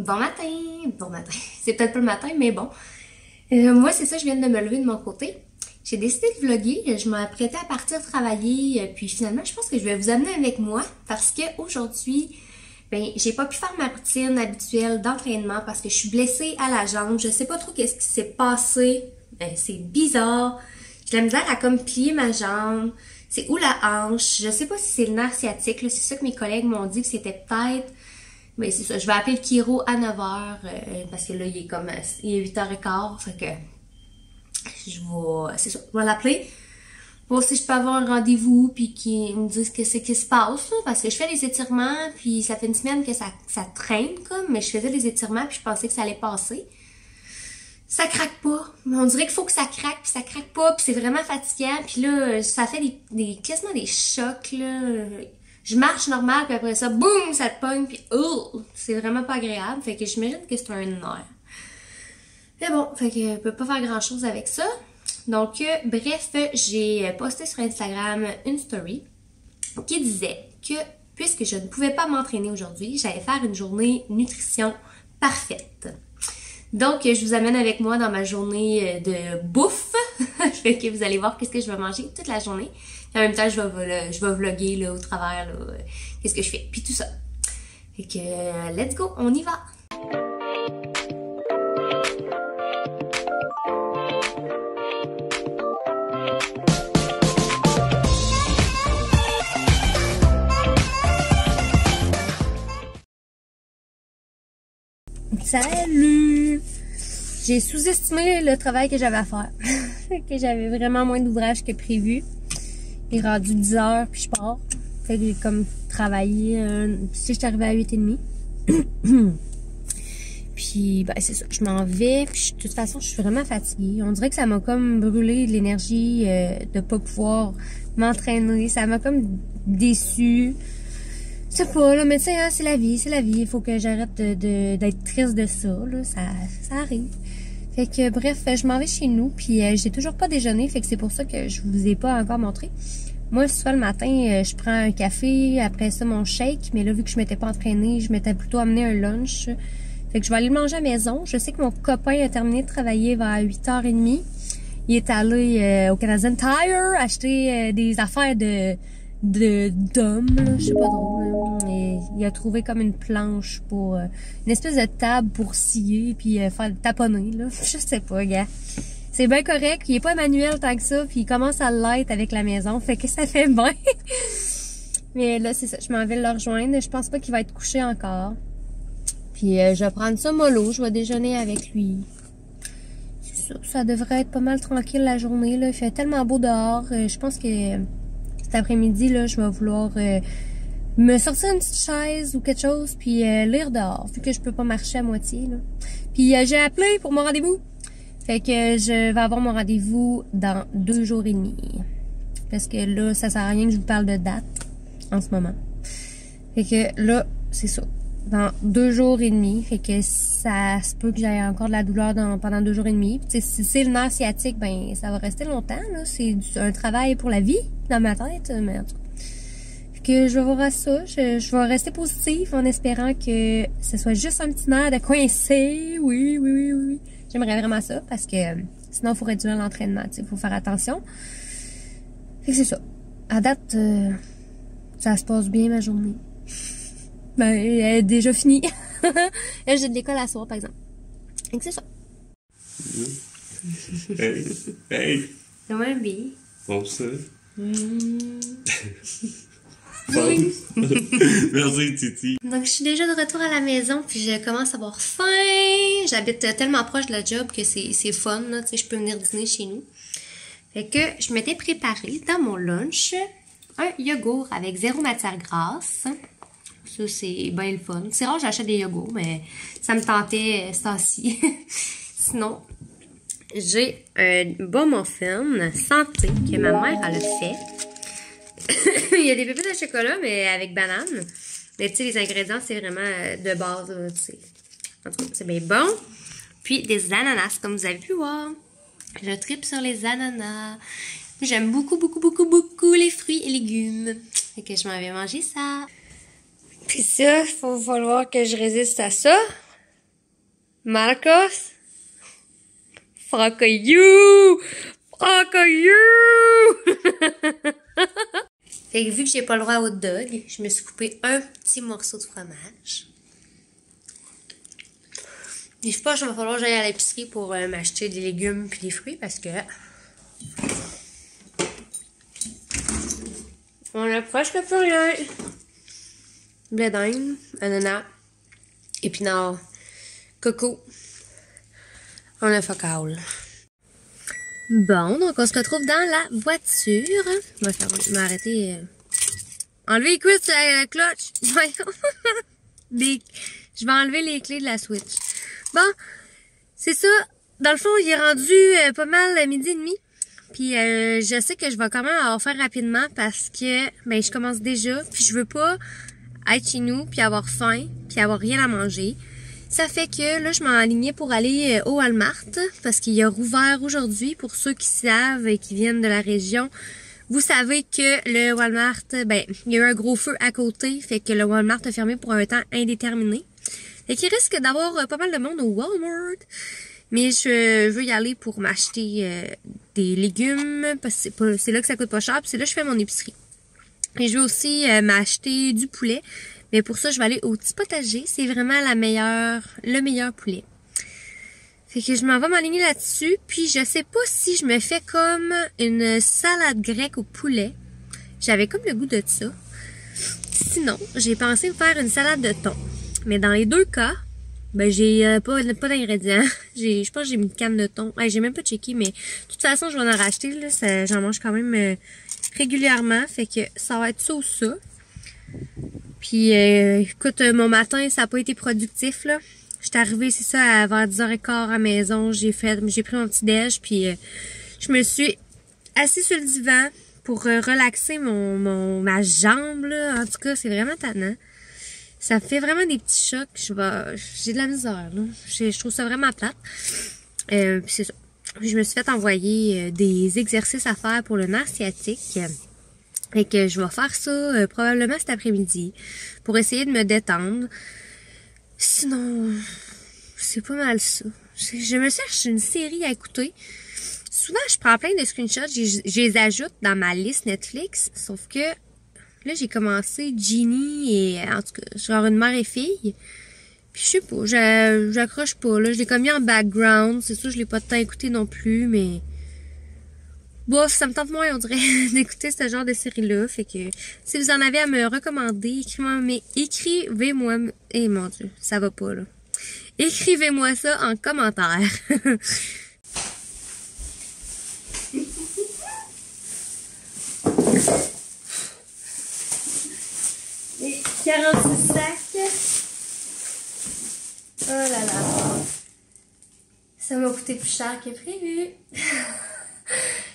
Bon matin! Bon matin. C'est peut-être pas le matin, mais bon. Moi, c'est ça, je viens de me lever de mon côté. J'ai décidé de vlogger, je m'apprêtais à partir travailler, puis finalement, je pense que je vais vous amener avec moi parce que aujourd'hui, ben, j'ai pas pu faire ma routine habituelle d'entraînement parce que je suis blessée à la jambe. Je sais pas trop qu'est-ce qui s'est passé. Ben, c'est bizarre. J'ai la misère à comme plier ma jambe. C'est où la hanche? Je sais pas si c'est le nerf sciatique, là. C'est ça que mes collègues m'ont dit que c'était peut-être. Mais c'est ça, je vais appeler le chiro à 9h parce que là, il est 8h15, fait que c'est ça, je vais l'appeler pour voir si je peux avoir un rendez-vous puis qu'ils me disent qu'est-ce qui se passe, là, parce que je fais des étirements puis ça fait une semaine que ça traîne comme, mais je faisais des étirements puis je pensais que ça allait passer. Ça craque pas. On dirait qu'il faut que ça craque puis ça craque pas puis c'est vraiment fatigant puis là, ça fait quasiment des chocs, là. Je marche normal, puis après ça, boum, ça te pogne, puis c'est vraiment pas agréable. Fait que j'imagine que c'est un nerf. Mais bon, fait que je peux pas faire grand chose avec ça. Donc, bref, j'ai posté sur Instagram une story qui disait que puisque je ne pouvais pas m'entraîner aujourd'hui, j'allais faire une journée nutrition parfaite. Donc, je vous amène avec moi dans ma journée de bouffe. Fait que vous allez voir qu'est-ce que je vais manger toute la journée. Et en même temps, je vais vlogger là, au travers qu'est-ce que je fais. Puis tout ça. Fait que, let's go, on y va! Salut! J'ai sous-estimé le travail que j'avais à faire. Que j'avais vraiment moins d'ouvrage que prévu. Il est rendu 10h puis je pars. Fait que j'ai comme travaillé. Si je suis arrivée à 8h30. Puis ben c'est ça. Je m'en vais. Puis de toute façon, je suis vraiment fatiguée. On dirait que ça m'a comme brûlé de l'énergie de pas pouvoir m'entraîner. Ça m'a comme déçue. Je sais pas, là, mais tu sais, hein, c'est la vie, c'est la vie. Il faut que j'arrête d'être triste de ça, là. Ça arrive. Fait que, bref, je m'en vais chez nous, puis j'ai toujours pas déjeuné, fait que c'est pour ça que je vous ai pas encore montré. Moi, souvent, le matin, je prends un café, après ça, mon shake, mais là, vu que je m'étais pas entraînée, je m'étais plutôt amené un lunch. Fait que je vais aller le manger à la maison. Je sais que mon copain a terminé de travailler vers 8h30. Il est allé au Canadian Tire acheter des affaires d'homme, là, je sais pas trop. Et il a trouvé comme une planche pour une espèce de table pour scier puis faire taponner, là. Je sais pas, gars. C'est bien correct, il est pas manuel tant que ça, puis il commence à l'être avec la maison, fait que ça fait bien. Mais là, c'est ça, je m'en vais le rejoindre. Je pense pas qu'il va être couché encore. Puis je vais prendre ça mollo, je vais déjeuner avec lui. C'est ça, ça devrait être pas mal tranquille la journée, là. Il fait tellement beau dehors, je pense que cet après-midi, là, je vais vouloir me sortir une petite chaise ou quelque chose, puis lire dehors, vu que je peux pas marcher à moitié, là. Puis j'ai appelé pour mon rendez-vous. Fait que je vais avoir mon rendez-vous dans 2 jours et demi. Parce que là, ça sert à rien que je vous parle de date en ce moment. Fait que là, c'est ça. Dans 2 jours et demi. Fait que ça se peut que j'aie encore de la douleur pendant 2 jours et demi. Puis, si c'est le nerf sciatique, ben ça va rester longtemps, là. C'est un travail pour la vie dans ma tête, mais en tout cas. Fait que je vais voir à ça. Je vais rester positive en espérant que ce soit juste un petit nerf de coincé. Oui. J'aimerais vraiment ça parce que sinon, il faut réduire l'entraînement. Il faut faire attention. Fait que c'est ça. À date, ça se passe bien ma journée. Ben, elle est déjà finie. J'ai de l'école à soir, par exemple. Fait que c'est ça. Hey! Comment un bille? Bon, ça. Oui. Merci, Titi. Donc, je suis déjà de retour à la maison, puis je commence à avoir faim. J'habite tellement proche de la job que c'est fun, là. Tu sais, je peux venir dîner chez nous. Fait que je m'étais préparé dans mon lunch un yogourt avec 0 matière grasse. Ça, c'est bien le fun. C'est rare que j'achète des yogourts, mais ça me tentait ce temps-ci. Sinon, j'ai un bon muffin santé que ma mère elle a fait. Il y a des pépites de chocolat, mais avec banane. Mais tu sais, les ingrédients, c'est vraiment de base, tu sais. En tout cas, c'est bien bon. Puis des ananas, comme vous avez pu voir. Je tripe sur les ananas. J'aime beaucoup les fruits et légumes. Fait que je m'en vais manger ça. Puis ça, il va falloir que je résiste à ça. Marcos? Fuck you! Fuck you! Fait que vu que j'ai pas le droit au hot dog, je me suis coupé un petit morceau de fromage. Et je pense qu'il va falloir que j'aille à l'épicerie pour m'acheter des légumes puis des fruits parce que on a presque plus rien. Blé d'Inde, ananas, épinards, coco. On a fuck all. Bon, donc on se retrouve dans la voiture. Je vais m'arrêter. Enlever les cuisses sur la cloche. Je vais enlever les clés de la Switch. Bon, c'est ça. Dans le fond, il est rendu pas mal midi et demi. Puis je sais que je vais quand même en faire rapidement parce que ben je commence déjà. Puis je veux pas être chez nous puis avoir faim puis avoir rien à manger. Ça fait que là, je m'enlignais pour aller au Walmart parce qu'il a rouvert aujourd'hui pour ceux qui savent et qui viennent de la région. Vous savez que le Walmart, ben, il y a eu un gros feu à côté, fait que le Walmart a fermé pour un temps indéterminé. Fait qu'il risque d'avoir pas mal de monde au Walmart. Mais je veux y aller pour m'acheter des légumes parce que c'est là que ça coûte pas cher, puis c'est là que je fais mon épicerie. Et je veux aussi m'acheter du poulet. Mais pour ça, je vais aller au petit potager. C'est vraiment le meilleur poulet. Fait que je m'en vais m'aligner là-dessus. Puis je sais pas si je me fais comme une salade grecque au poulet. J'avais comme le goût de ça. Sinon, j'ai pensé me faire une salade de thon. Mais dans les deux cas, ben j'ai pas d'ingrédients. Je pense que j'ai mis une canne de thon. J'ai même pas checké, mais de toute façon, je vais en racheter. J'en mange quand même régulièrement. Fait que ça va être ça ou ça. Puis, écoute, mon matin, ça n'a pas été productif, là. J'étais arrivée, c'est ça, vers 10h15 à la maison. J'ai pris mon petit déj, puis je me suis assise sur le divan pour relaxer ma jambe, là. En tout cas, c'est vraiment tannant. Ça me fait vraiment des petits chocs. J'ai de la misère, là. Je trouve ça vraiment plate. Puis c'est ça. Je me suis fait envoyer des exercices à faire pour le nerf sciatique. Fait que je vais faire ça probablement cet après-midi pour essayer de me détendre. Sinon, c'est pas mal ça. Je me cherche une série à écouter. Souvent, je prends plein de screenshots, je les ajoute dans ma liste Netflix. Sauf que là, j'ai commencé Genie et en tout cas, genre une mère et fille. Puis je sais pas, j'accroche pas. Là, je l'ai comme mis en background. C'est sûr, je l'ai pas de temps à écouter non plus, mais bof, ça me tente moins, on dirait, d'écouter ce genre de série-là. Fait que si vous en avez à me recommander, écrivez-moi. Eh mon Dieu, ça va pas, là. Écrivez-moi ça en commentaire. Les 46 sacs. Oh là là. Ça m'a coûté plus cher que prévu.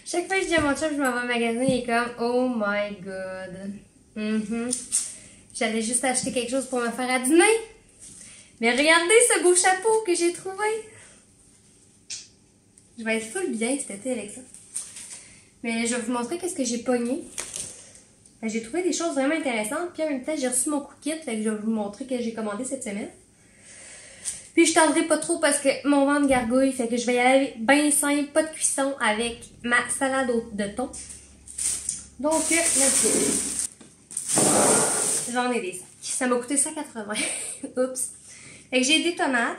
Chaque fois que je dis à mon chum je m'en vais au magasin, il est comme oh my god. J'allais juste acheter quelque chose pour me faire à dîner. Mais regardez ce beau chapeau que j'ai trouvé. Je vais être full bien cet été avec ça. Mais je vais vous montrer qu'est-ce que j'ai pogné. J'ai trouvé des choses vraiment intéressantes. Puis en même temps, j'ai reçu mon cook kit. Fait que je vais vous montrer que j'ai commandé cette semaine. Puis je tendrai pas trop parce que mon ventre gargouille. Fait que je vais y aller bien simple, pas de cuisson avec ma salade de thon. Donc, let's go. J'en ai des sacs. Ça m'a coûté 180. Oups. Fait que j'ai des tomates,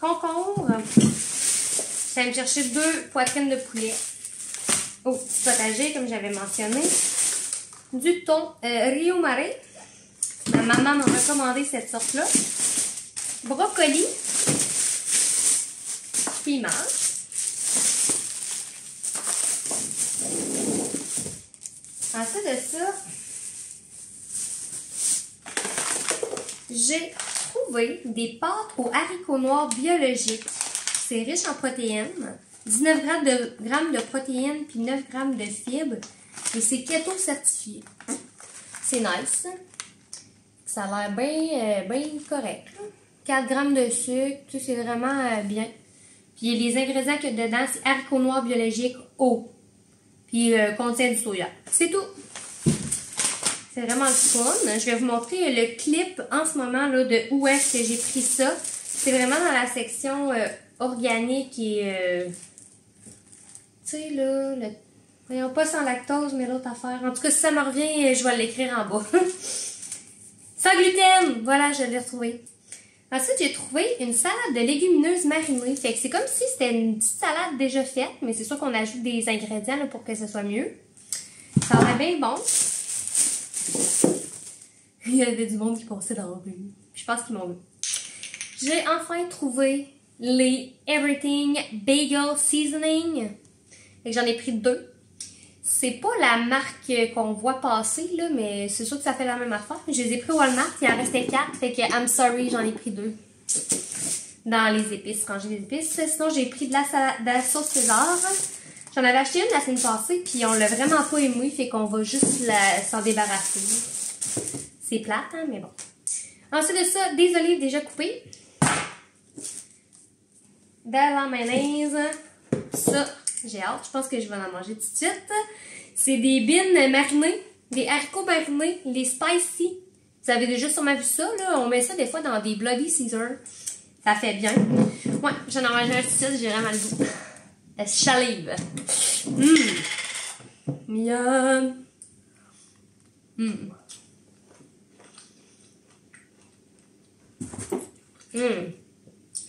concombres. Je vais me chercher 2 poitrines de poulet au petit potager, comme j'avais mentionné. Du thon Rio Mare. Ma maman m'a recommandé cette sorte-là. Brocoli. Piment. Ensuite de ça, j'ai trouvé des pâtes aux haricots noirs biologiques. C'est riche en protéines. 19 grammes de protéines puis 9 grammes de fibres. Et c'est keto certifié. C'est nice. Ça a l'air bien correct. 4 grammes de sucre. Tout c'est vraiment bien. Puis les ingrédients qu'il y a dedans, c'est haricots noirs biologiques, eau. Puis contient du soya. C'est tout. C'est vraiment le fun. Je vais vous montrer le clip en ce moment là, de où est-ce que j'ai pris ça. C'est vraiment dans la section organique et... tu sais, là, voyons, pas sans lactose, mais l'autre affaire. En tout cas, si ça me revient, je vais l'écrire en bas. Sans gluten! Voilà, je l'ai retrouvé. Ensuite, j'ai trouvé une salade de légumineuses marinées. Fait que c'est comme si c'était une petite salade déjà faite, mais c'est sûr qu'on ajoute des ingrédients là, pour que ce soit mieux. Ça aurait bien bon. Il y avait du monde qui passait dans la rue. Je pense qu'ils m'ont vu. J'ai enfin trouvé les Everything Bagel Seasoning. Fait que j'en ai pris 2. C'est pas la marque qu'on voit passer, là, mais c'est sûr que ça fait la même affaire. Je les ai pris au Walmart, il en restait 4, fait que I'm sorry, j'en ai pris 2. Dans les épices, ranger les épices. Sinon, j'ai pris de la sauce César. J'en avais acheté une la semaine passée, puis on l'a vraiment pas émouille, fait qu'on va juste s'en débarrasser. C'est plate, hein, mais bon. Ensuite de ça, des olives déjà coupées. De la mayonnaise. Ça, j'ai hâte. Je pense que je vais en manger tout de suite. C'est des beans marinés, des haricots marinés, les spicy. Vous avez déjà sûrement vu ça, là. On met ça des fois dans des Bloody Caesar. Ça fait bien. Ouais, j'en ai mangé un tout de suite, j'ai vraiment le goût. La salive. Miam.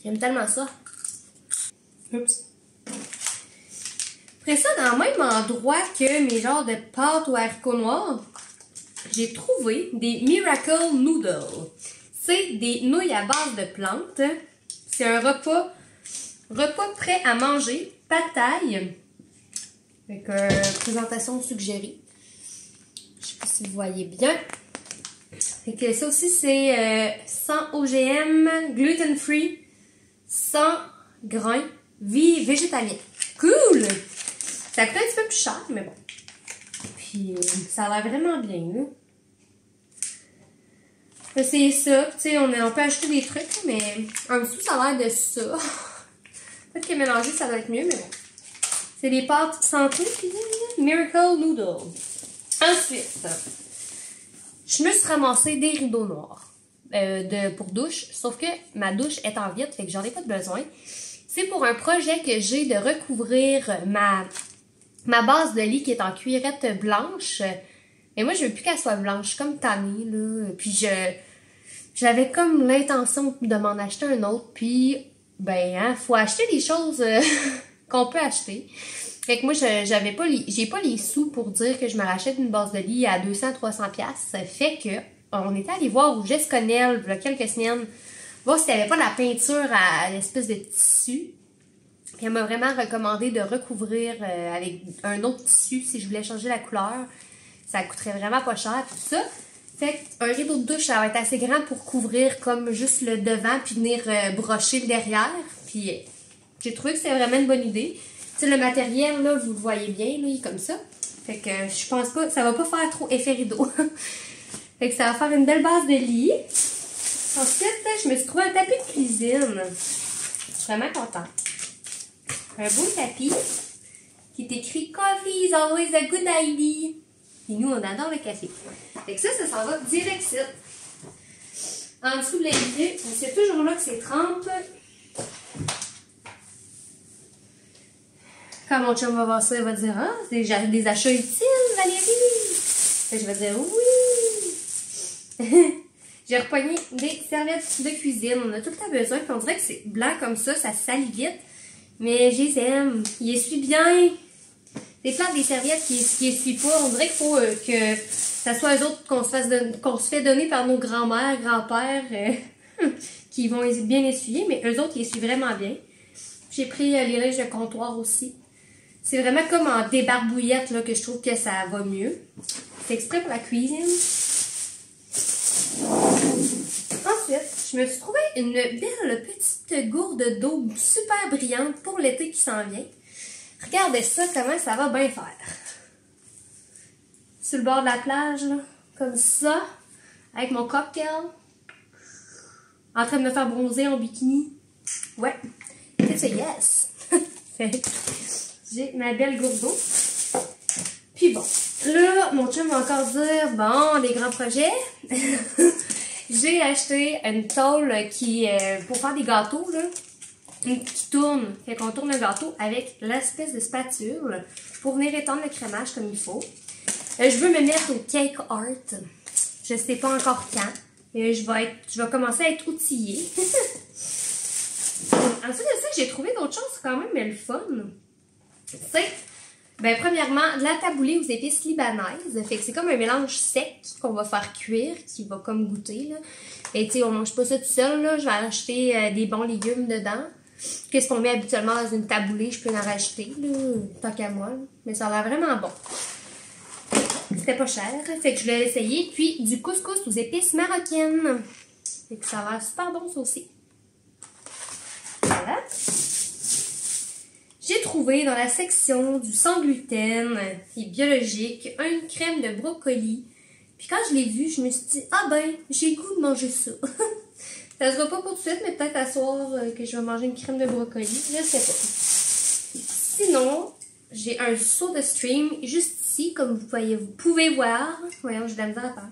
J'aime tellement ça. Oups. Après ça, dans le même endroit que mes genres de pâtes ou haricots noirs, j'ai trouvé des Miracle Noodles. C'est des nouilles à base de plantes. C'est un repas prêt à manger, pâtaille, avec présentation suggérée. Je sais pas si vous voyez bien. Fait que ça aussi, c'est sans OGM, gluten-free, sans grains, vie végétalienne. Cool! Ça coûte un petit peu plus cher, mais bon. Puis, ça a l'air vraiment bien, là. C'est ça. Tu sais, on peut acheter des trucs, mais en dessous, ça a l'air de ça. Peut-être que mélanger, ça va être mieux, mais bon. C'est des pâtes santé, Miracle Noodles. Ensuite, je me suis ramassé des rideaux noirs pour douche, sauf que ma douche est en vitre, fait que j'en ai pas de besoin. C'est pour un projet que j'ai de recouvrir ma base de lit qui est en cuirette blanche. Mais moi, je veux plus qu'elle soit blanche, comme tannée, là. Puis j'avais comme l'intention de m'en acheter un autre. Puis, ben, hein, faut acheter des choses qu'on peut acheter. Fait que moi, j'ai pas les sous pour dire que je me rachète une base de lit à 200-300$. Ça fait que on était allé voir au Gesconel, il y a quelques semaines, voir s'il n'y avait pas de la peinture à l'espèce de tissu. Puis elle m'a vraiment recommandé de recouvrir avec un autre tissu si je voulais changer la couleur. Ça coûterait vraiment pas cher, tout ça. Fait qu'un rideau de douche, ça va être assez grand pour couvrir comme juste le devant puis venir brocher le derrière. Puis j'ai trouvé que c'était vraiment une bonne idée. Tu sais, le matériel, là, vous le voyez bien, là, il est comme ça. Fait que je pense pas, ça va pas faire trop effet rideau. Fait que ça va faire une belle base de lit. Ensuite, je me suis trouvé un tapis de cuisine. Je suis vraiment contente. Un beau tapis qui est écrit « Coffee is always a good idea ». Et nous, on adore le café. Fait que ça s'en va direct ici. En dessous de l'évier, c'est toujours là que c'est trempe. Quand mon chum va voir ça, il va dire « Ah, c'est des achats utiles, Valérie! » Je vais dire « Oui! » J'ai repogné des serviettes de cuisine. On a tout le temps besoin. Puis on dirait que c'est blanc comme ça salit vite. Mais je les aime. Ils essuient bien. C'est plate des serviettes qui essuient pas. On dirait qu'il faut que ça soit eux autres qu'on se fait donner par nos grands-mères, grands-pères qui vont bien essuyer. Mais eux autres, ils essuient vraiment bien. J'ai pris les linges de comptoir aussi. C'est vraiment comme en débarbouillette là, que je trouve que ça va mieux. C'est exprès pour la cuisine. Ensuite, je me suis trouvé une belle petite gourde d'eau super brillante pour l'été qui s'en vient. Regardez ça, comment ça va bien faire. Sur le bord de la plage, là, comme ça, avec mon cocktail, en train de me faire bronzer en bikini. Ouais, it's a yes. J'ai ma belle gourde d'eau. Puis bon, là, mon chum va encore dire, bon, les grands projets. J'ai acheté une tôle qui pour faire des gâteaux, là, qui tourne. Fait qu'on tourne le gâteau avec l'espèce de spatule pour venir étendre le crémage comme il faut. Je veux me mettre au cake art. Je sais pas encore quand. Mais je vais commencer à être outillée. Ensuite de ça, j'ai trouvé d'autres choses quand même le fun. C'est, ben, premièrement, de la taboulée aux épices libanaises. Fait que c'est comme un mélange sec qu'on va faire cuire, qui va comme goûter, là. Et tu sais, on mange pas ça tout seul, là. Je vais acheter des bons légumes dedans. Qu'est-ce qu'on met habituellement dans une taboulée, je peux en rajouter, là, tant qu'à moi. Là. Mais ça a l'air vraiment bon. C'était pas cher, fait que je l'ai essayé. Puis du couscous aux épices marocaines. Fait que ça a l'air super bon ça aussi. Voilà. J'ai trouvé dans la section du sans gluten et biologique une crème de brocoli. Puis quand je l'ai vue, je me suis dit, ah ben, j'ai le goût de manger ça. Ça sera pas pour tout de suite, mais peut-être à soir que je vais manger une crème de brocoli. Je sais pas. Sinon, j'ai un seau de stream juste ici, comme vous pouvez voir. Voyons, j'ai de la misère à faire.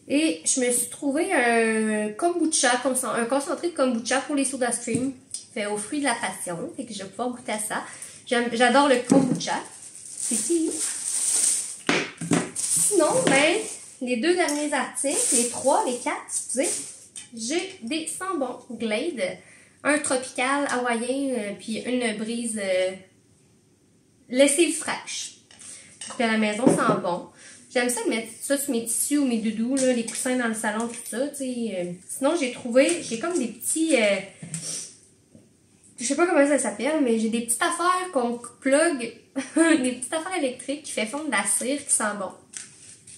Et je me suis trouvé un kombucha, un concentré de kombucha pour les soda stream, fait aux fruits de la passion. Fait que je vais pouvoir goûter à ça. J'adore le kombucha. C'est ici. Sinon, ben, les deux derniers articles, les quatre, excusez. J'ai des sambons Glade, un tropical hawaïen, puis une brise lessive fraîche. Puis à la maison, sent bon. J'aime ça de mettre ça sur mes tissus ou mes doudous, là, les coussins dans le salon, tout ça. Sinon, j'ai comme des petits... je sais pas comment ça s'appelle, mais j'ai des petites affaires qu'on plug, des petites affaires électriques qui fait fondre de la cire qui sent bon.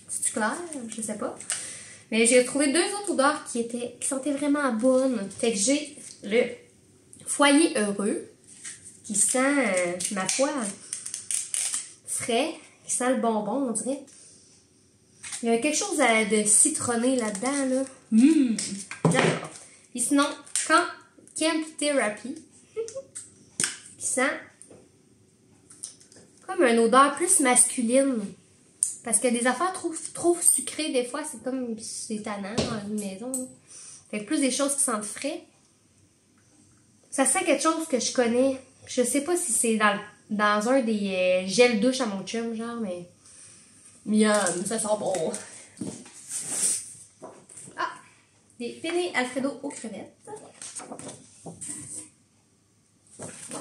C'est-tu clair? Je sais pas. Mais j'ai trouvé deux autres odeurs qui sentaient vraiment bonnes. Fait que j'ai le foyer heureux, qui sent, ma foi, frais, qui sent le bonbon, on dirait. Il y a quelque chose de citronné là-dedans, là. D'accord. Et sinon, Camp Therapy, qui sent comme une odeur plus masculine. Parce que des affaires trop sucrées, des fois, c'est comme c'est tannant dans une maison. Fait que plus des choses qui sentent frais. Ça sent quelque chose que je connais. Je sais pas si c'est dans un des gels douche à mon chum, genre, mais... Miam, ça sent bon. Ah! Des penne Alfredo aux crevettes.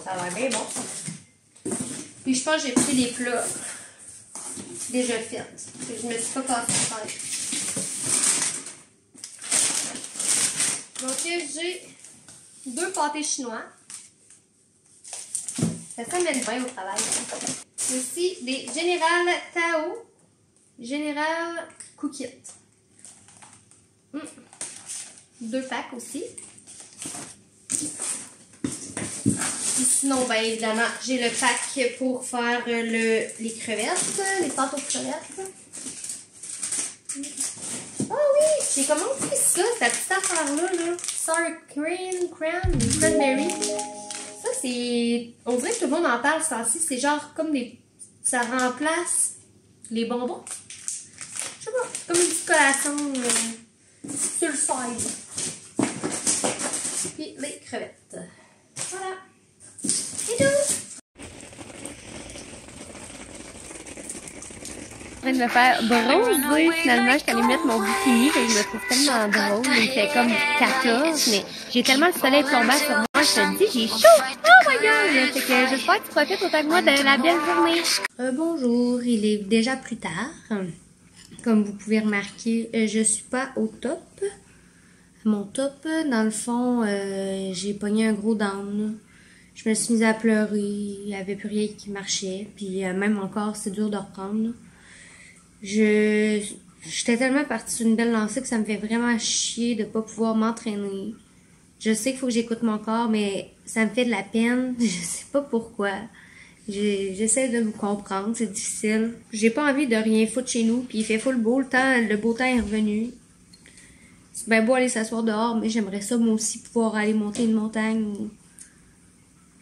Ça a l'air bien bon. Puis je pense que j'ai pris des plats déjà faites. Je me suis pas cassé à faire. Donc j'ai 2 pâtés chinois. Ça s'amène bien au travail. Aussi des Général Tao. Général Cookit. 2 packs aussi. Et sinon, ben évidemment, j'ai le pack pour faire les crevettes, les pâtes aux crevettes. Ah oui, j'ai commandé ça, cette petite affaire-là, là. Sour cream, cranberry. Ça, c'est... On dirait que tout le monde en parle, ça aussi. C'est genre comme des... Ça remplace les bonbons. Je sais pas, c'est comme une petite collation sur le side. Puis les crevettes. Voilà. Et tout! Je suis en train de me faire bronzer. Finalement, je suis allée mettre mon bikini. Et je me trouve tellement drôle. Il fait comme 14, mais j'ai tellement le soleil plombant sur moi. Je te dis, j'ai chaud! Oh my god! Fait que j'espère que tu profites autant que moi de la belle journée. Bonjour, il est déjà plus tard. Comme vous pouvez remarquer, je suis pas au top. Mon top, dans le fond, j'ai pogné un gros down. Je me suis mise à pleurer. Il n'y avait plus rien qui marchait. Puis même encore, c'est dur de reprendre. J'étais tellement partie sur une belle lancée que ça me fait vraiment chier de pas pouvoir m'entraîner. Je sais qu'il faut que j'écoute mon corps, mais ça me fait de la peine. Je sais pas pourquoi. J'essaie de vous comprendre, c'est difficile. J'ai pas envie de rien foutre chez nous, puis il fait full beau, le beau temps est revenu. C'est bien beau aller s'asseoir dehors, mais j'aimerais ça moi aussi pouvoir aller monter une montagne.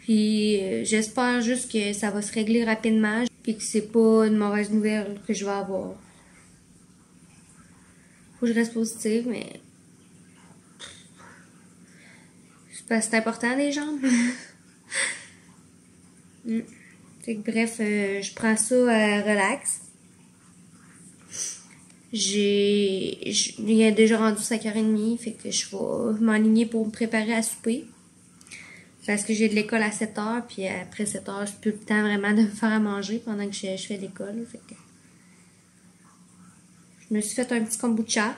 Puis j'espère juste que ça va se régler rapidement, puis que c'est pas une mauvaise nouvelle que je vais avoir. Faut que je reste positive, mais Parce que c'est important, les jambes. Fait que bref, je prends ça relax. Il est déjà rendu 5h30, fait que je vais m'enligner pour me préparer à souper. Parce que j'ai de l'école à 7h, puis après 7h, j'ai plus le temps vraiment de me faire à manger pendant que je fais l'école. Fait que je me suis fait un petit kombucha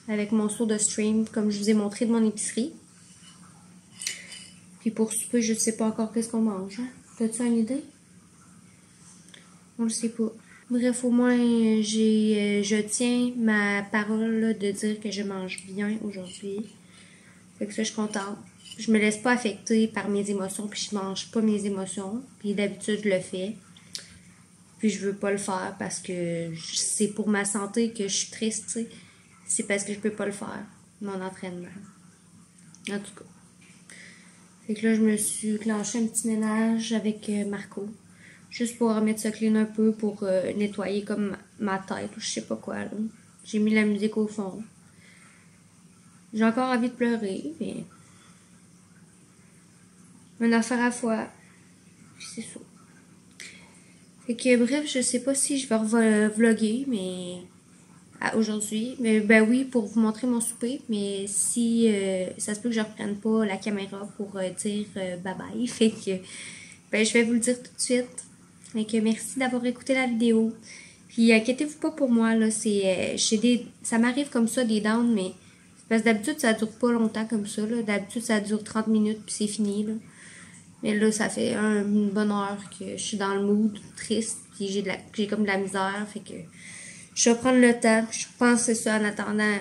avec mon seau de stream, comme je vous ai montré de mon épicerie. Puis pour souper, je sais pas encore qu'est-ce qu'on mange. Hein? T'as-tu une idée? On le sait pas. Bref, au moins, je tiens ma parole là, de dire que je mange bien aujourd'hui. Fait que ça, je suis contente. Je me laisse pas affecter par mes émotions, puis je mange pas mes émotions. Puis d'habitude, je le fais. Puis je veux pas le faire parce que c'est pour ma santé que je suis triste, tu sais. C'est parce que je peux pas le faire, mon entraînement. En tout cas. Fait que là, je me suis clenché un petit ménage avec Marco. Juste pour remettre ça clean un peu, pour nettoyer comme ma tête ou je sais pas quoi, là. J'ai mis la musique au fond. J'ai encore envie de pleurer, mais... une affaire à la fois. Puis c'est ça. Fait que bref, je sais pas si je vais vlogger, mais... aujourd'hui. Mais ben oui, pour vous montrer mon souper, mais si ça se peut que je reprenne pas la caméra pour dire bye bye. Fait que ben je vais vous le dire tout de suite. Fait que merci d'avoir écouté la vidéo. Puis inquiétez-vous pas pour moi, là, ça m'arrive comme ça des downs, mais parce que d'habitude ça dure pas longtemps comme ça, là. D'habitude ça dure 30 minutes puis c'est fini, là. Mais là, ça fait une bonne heure que je suis dans le mood triste, puis j'ai comme de la misère, fait que je vais prendre le temps. Je pense que c'est ça. En attendant,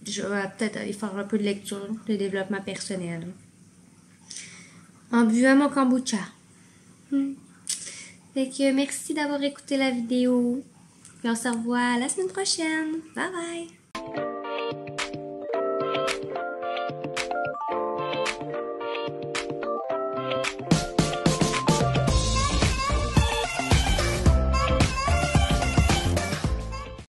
je vais peut-être aller faire un peu de lecture, de développement personnel. En buvant mon kombucha. Fait que merci d'avoir écouté la vidéo. Puis on se revoit la semaine prochaine. Bye bye!